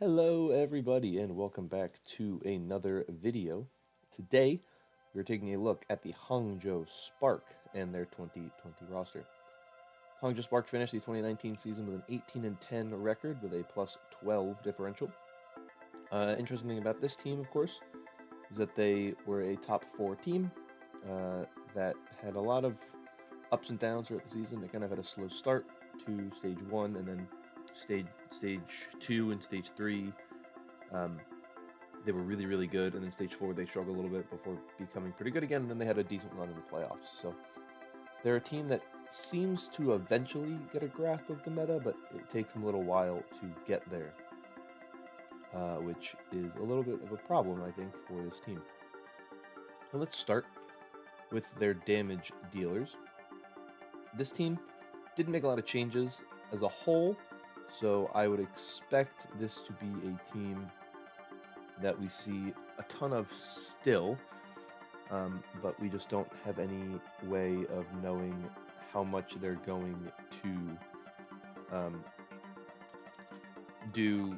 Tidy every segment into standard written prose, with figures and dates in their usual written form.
Hello everybody and welcome back to another video. Today we're taking a look at the Hangzhou Spark and their 2020 roster. Hangzhou Spark finished the 2019 season with an 18-10 record with a plus 12 differential. Interesting thing about this team, of course, is that they were a top 4 team that had a lot of ups and downs throughout the season. They kind of had a slow start to stage 1 and then stage 2 and stage 3. They were really, really good, and then stage 4 they struggled a little bit before becoming pretty good again, and then they had a decent run in the playoffs. So they're a team that seems to eventually get a grasp of the meta, but it takes them a little while to get there, which is a little bit of a problem, I think, for this team. So let's start with their damage dealers. This team didn't make a lot of changes as a whole, so I would expect this to be a team that we see a ton of still, but we just don't have any way of knowing how much they're going to do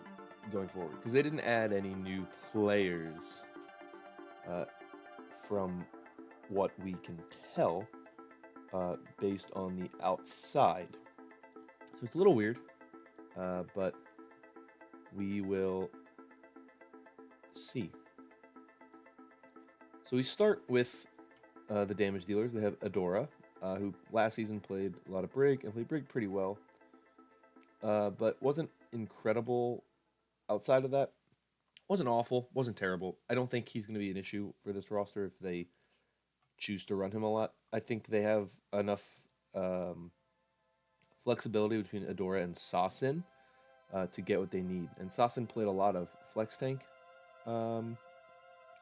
going forward, because they didn't add any new players from what we can tell based on the outside. So it's a little weird, but we will see. So we start with the damage dealers. They have Adora, who last season played a lot of Brig and played Brig pretty well, but wasn't incredible outside of that. Wasn't awful, wasn't terrible. I don't think he's going to be an issue for this roster if they choose to run him a lot. I think they have enough flexibility between Adora and Sasin to get what they need. And Sasin played a lot of flex tank, but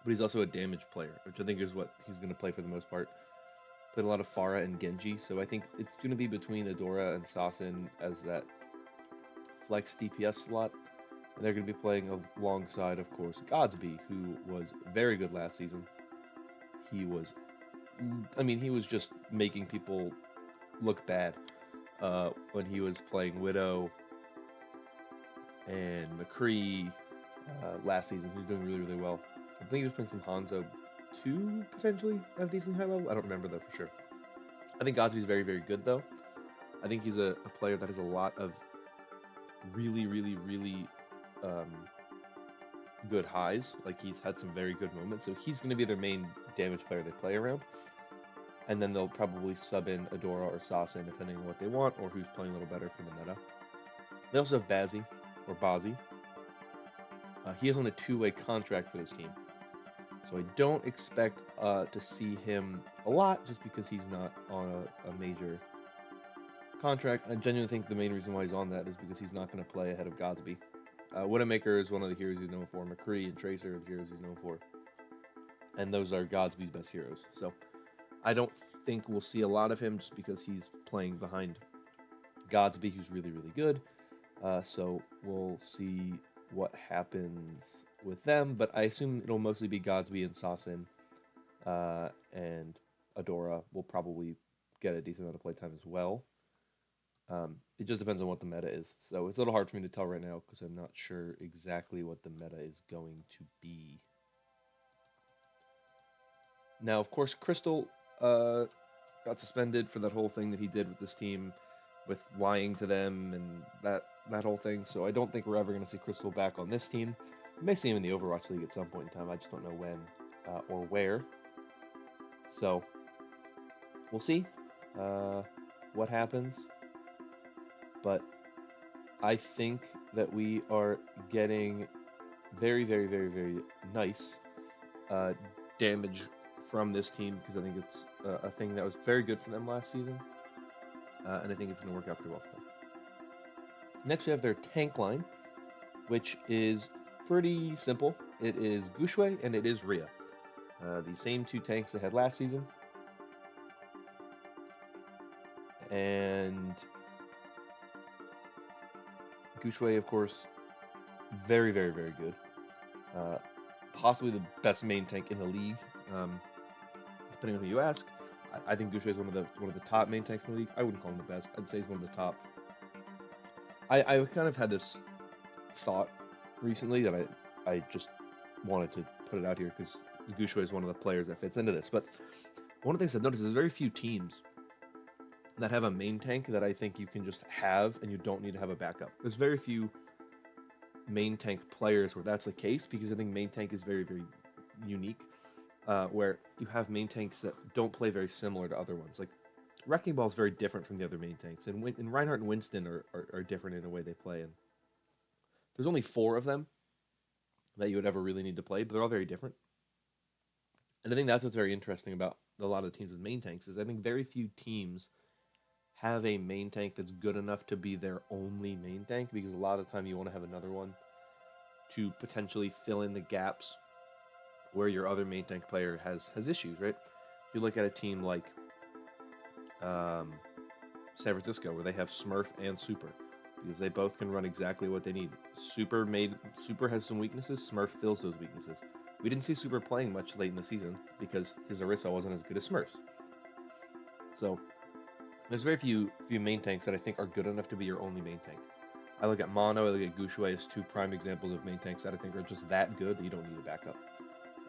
he's also a damage player, which I think is what he's going to play for the most part. Played a lot of Pharah and Genji, so I think it's going to be between Adora and Sasin as that flex DPS slot. And they're going to be playing alongside, of course, Godsby, who was very good last season. He was just making people look bad when he was playing Widow and McCree last season. He was doing really, really well. I think he was playing some Hangzhou 2, potentially, at a decent high level. I don't remember, though, for sure. I think Godsby's very, very good, though. I think he's a player that has a lot of really, really, really good highs. Like, he's had some very good moments, so he's going to be their main damage player they play around. And then they'll probably sub in Adora or Sasin, depending on what they want, or who's playing a little better for the meta. They also have Bazzi. He is on a 2-way contract for this team. So I don't expect to see him a lot, just because he's not on a major contract. I genuinely think the main reason why he's on that is because he's not going to play ahead of Godsby. Widowmaker is one of the heroes he's known for. McCree and Tracer are the heroes he's known for. And those are Godsby's best heroes. So I don't think we'll see a lot of him, just because he's playing behind Godsby, who's really, really good. So we'll see what happens with them, but I assume it'll mostly be Godsby and Sasin, and Adora will probably get a decent amount of playtime as well. It just depends on what the meta is, so it's a little hard for me to tell right now because I'm not sure exactly what the meta is going to be. Now, of course, Crystal got suspended for that whole thing that he did with this team, with lying to them and that whole thing. So I don't think we're ever going to see Crystal back on this team. We may see him in the Overwatch League at some point in time. I just don't know when or where. So we'll see what happens. But I think that we are getting very, very, very, very nice damage from this team, because I think it's a thing that was very good for them last season. And I think it's going to work out pretty well for them. Next, we have their tank line, which is pretty simple. It is Guxue and it is Rhea. The same 2 tanks they had last season. And Guxue, of course, very, very, very good. Possibly the best main tank in the league, depending on who you ask. I think Guxue is one of the top main tanks in the league. I wouldn't call him the best. I'd say he's one of the top. I kind of had this thought recently that I just wanted to put it out here because Gushui is one of the players that fits into this. But one of the things I've noticed is there's very few teams that have a main tank that I think you can just have and you don't need to have a backup. There's very few main tank players where that's the case because I think main tank is very, very unique, where you have main tanks that don't play very similar to other ones. Like Wrecking Ball is very different from the other main tanks, and Reinhardt and Winston are different in the way they play. And there's only 4 of them that you would ever really need to play, but they're all very different. And I think that's what's very interesting about a lot of the teams with main tanks is I think very few teams have a main tank that's good enough to be their only main tank, because a lot of the time you want to have another one to potentially fill in the gaps where your other main tank player has issues, right? You look at a team like San Francisco, where they have Smurf and Super, because they both can run exactly what they need. Super has some weaknesses. Smurf fills those weaknesses. We didn't see Super playing much late in the season because his Orisa wasn't as good as Smurf's. So there's very few main tanks that I think are good enough to be your only main tank. I look at Mono, I look at Gushui as 2 prime examples of main tanks that I think are just that good that you don't need a backup.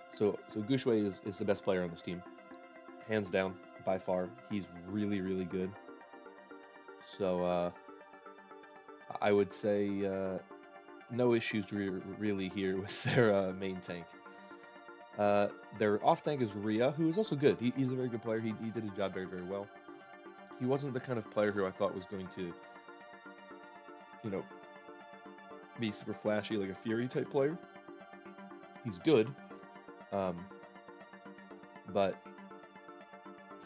So Gushui is the best player on this team, hands down, by far. He's really, really good. So I would say no issues really here with their main tank. Their off tank is Rhea, who is also good. He's a very good player. He did his job very, very well. He wasn't the kind of player who I thought was going to, be super flashy like a Fury type player. He's good, but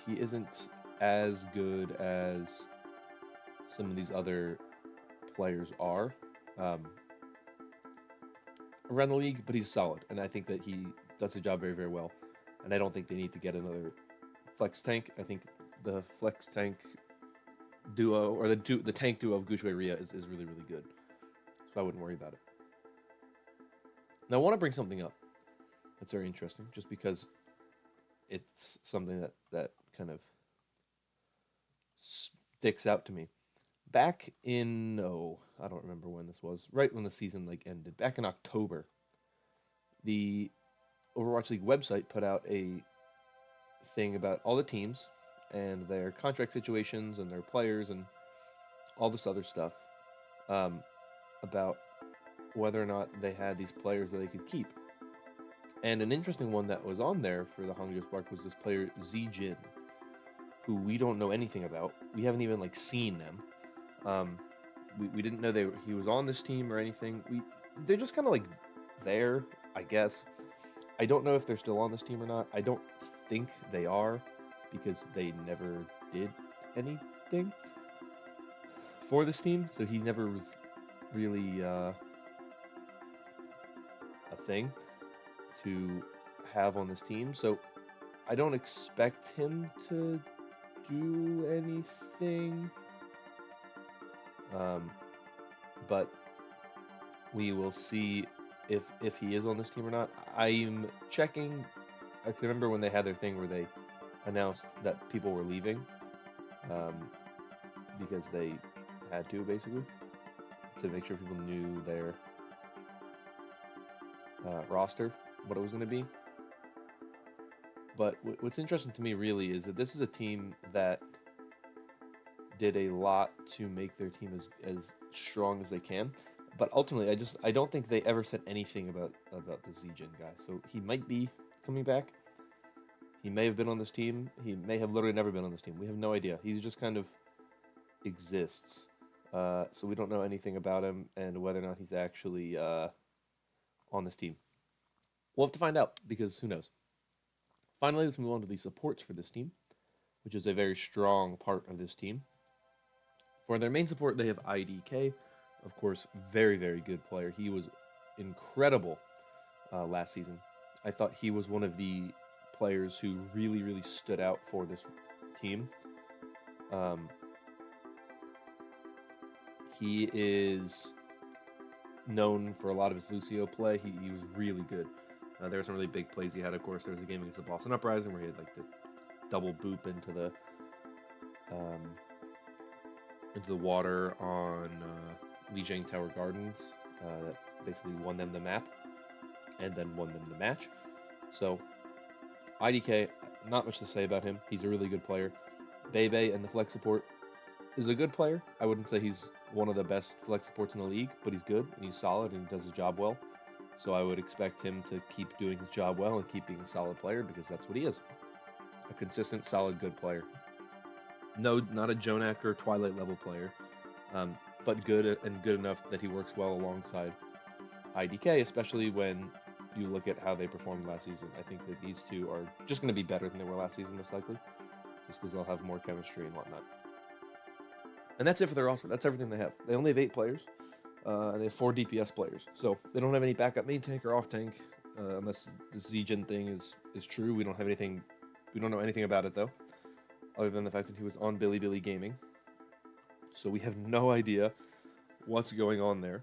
he isn't as good as some of these other players are around the league, but he's solid, and I think that he does the job very, very well, and I don't think they need to get another flex tank. I think the flex tank duo, or the tank duo of Gushui Rhea is really, really good, so I wouldn't worry about it. Now, I want to bring something up that's very interesting, just because it's something that kind of sticks out to me. Back in, I don't remember when this was, right when the season ended, back in October, the Overwatch League website put out a thing about all the teams and their contract situations and their players and all this other stuff, about whether or not they had these players that they could keep. And an interesting one that was on there for the Hangzhou Spark was this player Zijin, who we don't know anything about. We haven't even seen them. We didn't know he was on this team or anything. They're just kind of there, I guess. I don't know if they're still on this team or not. I don't think they are, because they never did anything for this team, so he never was really a thing to have on this team. So I don't expect him to do anything, but we will see if he is on this team or not. I'm checking. I can remember when they had their thing where they announced that people were leaving, because they had to, basically, to make sure people knew their roster, what it was going to be. But what's interesting to me really is that this is a team that did a lot to make their team as strong as they can. But ultimately, I don't think they ever said anything about the Zijin guy. So he might be coming back. He may have been on this team. He may have literally never been on this team. We have no idea. He just kind of exists. So we don't know anything about him and whether or not he's actually on this team. We'll have to find out, because who knows. Finally, let's move on to the supports for this team, which is a very strong part of this team. For their main support, they have IDK. Of course, very, very good player. He was incredible last season. I thought he was one of the players who really, really stood out for this team. He is known for a lot of his Lucio play. He was really good. There were some really big plays he had, of course. There was a game against the Boston Uprising where he had the double boop into the water on Lijiang Tower Gardens that basically won them the map and then won them the match. So IDK, not much to say about him. He's a really good player. Bebe and the flex support is a good player. I wouldn't say he's one of the best flex supports in the league, but he's good and he's solid and he does his job well. So I would expect him to keep doing his job well and keep being a solid player because that's what he is. A consistent, solid, good player. No, not a Jonak or Twilight level player, but good and good enough that he works well alongside IDK, especially when you look at how they performed last season. I think that these two are just going to be better than they were last season, most likely, just because they'll have more chemistry and whatnot. And that's it for their roster. That's everything they have. They only have 8 players, and they have 4 DPS players. So they don't have any backup main tank or off tank, unless the Zijin thing is true. We don't have anything. We don't know anything about it though, other than the fact that he was on Bilibili Gaming. So we have no idea what's going on there.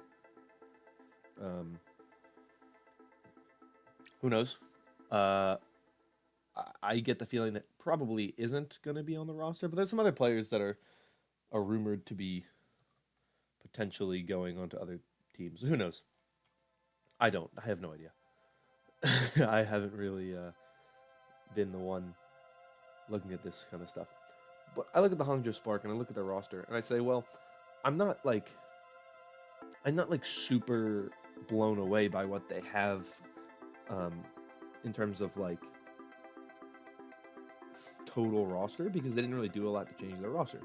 Who knows? I get the feeling that probably isn't going to be on the roster, but there's some other players that are rumored to be potentially going on to other teams. Who knows? I have no idea. I haven't really been the one looking at this kind of stuff. But I look at the Hangzhou Spark and I look at their roster and I say, well, I'm not like super blown away by what they have in terms of like total roster, because they didn't really do a lot to change their roster.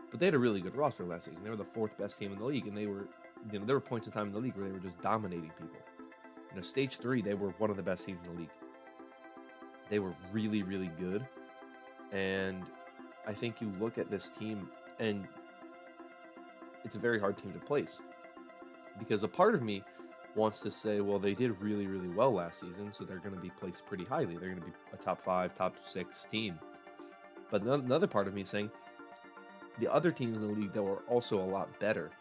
But they had a really good roster last season. They were the 4th best team in the league, and there were points in time in the league where they were just dominating people. Stage 3, they were one of the best teams in the league. They were really, really good, and I think you look at this team, and it's a very hard team to place, because a part of me wants to say, well, they did really, really well last season, so they're going to be placed pretty highly. They're going to be a top 5, top 6 team. But another part of me is saying the other teams in the league that were also a lot better,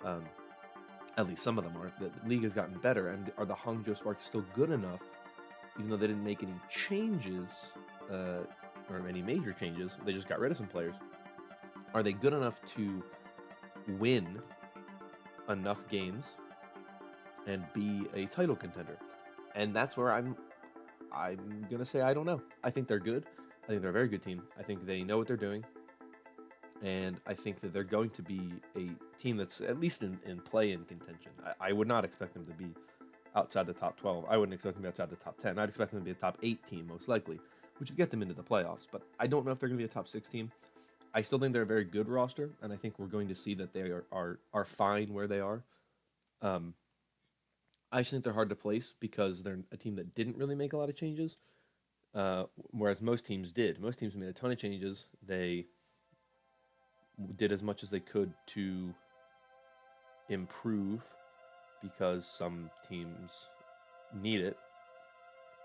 at least some of them are, the league has gotten better, and are the Hangzhou Sparks still good enough, even though they didn't make any changes, or any major changes, they just got rid of some players. Are they good enough to win enough games and be a title contender? And that's where I'm gonna say I don't know. I think they're good. I think they're a very good team. I think they know what they're doing, and I think that they're going to be a team that's at least in play-in contention. I would not expect them to be outside the top 12. I wouldn't expect them to be outside the top 10. I'd expect them to be a top 8 team, most likely, which would get them into the playoffs. But I don't know if they're going to be a top 6 team. I still think they're a very good roster, and I think we're going to see that they are fine where they are. I just think they're hard to place because they're a team that didn't really make a lot of changes, whereas most teams did. Most teams made a ton of changes. They did as much as they could to improve because some teams need it.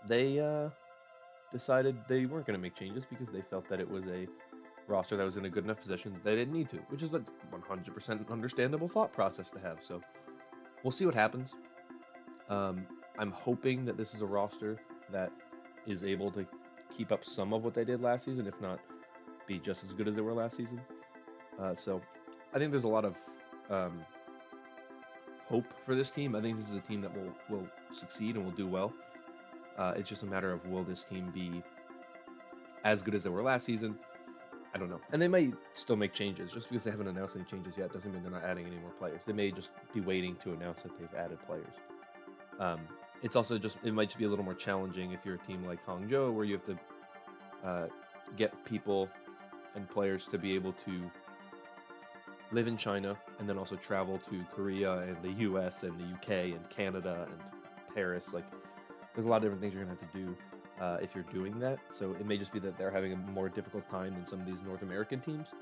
They decided they weren't going to make changes because they felt that it was a roster that was in a good enough position that they didn't need to, which is a 100% understandable thought process to have. So we'll see what happens. I'm hoping that this is a roster that is able to keep up some of what they did last season, if not be just as good as they were last season. So I think there's a lot of hope for this team. I think this is a team that will succeed and will do well. It's just a matter of, will this team be as good as they were last season? I don't know. And they may still make changes. Just because they haven't announced any changes yet doesn't mean they're not adding any more players. They may just be waiting to announce that they've added players. It's also just, it might just be a little more challenging if you're a team like Hangzhou, where you have to get people and players to be able to live in China and then also travel to Korea and the US and the UK and Canada and Paris. Like, there's a lot of different things you're going to have to do if you're doing that. So it may just be that they're having a more difficult time than some of these North American teams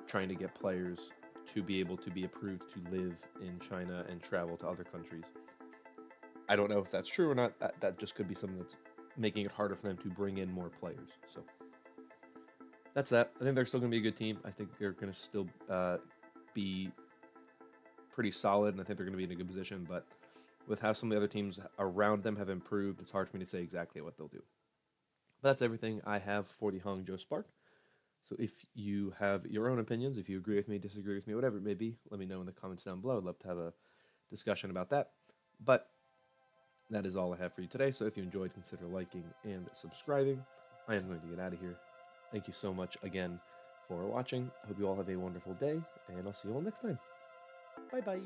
trying to get players to be able to be approved to live in China and travel to other countries. I don't know if that's true or not. That just could be something that's making it harder for them to bring in more players. So that's that. I think they're still going to be a good team. I think they're going to still be pretty solid, and I think they're going to be in a good position. But with how some of the other teams around them have improved, it's hard for me to say exactly what they'll do. But that's everything I have for the Hangzhou Spark. So if you have your own opinions, if you agree with me, disagree with me, whatever it may be, let me know in the comments down below. I'd love to have a discussion about that. But that is all I have for you today. So if you enjoyed, consider liking and subscribing. I am going to get out of here. Thank you so much again for watching. I hope you all have a wonderful day, and I'll see you all next time. Bye bye.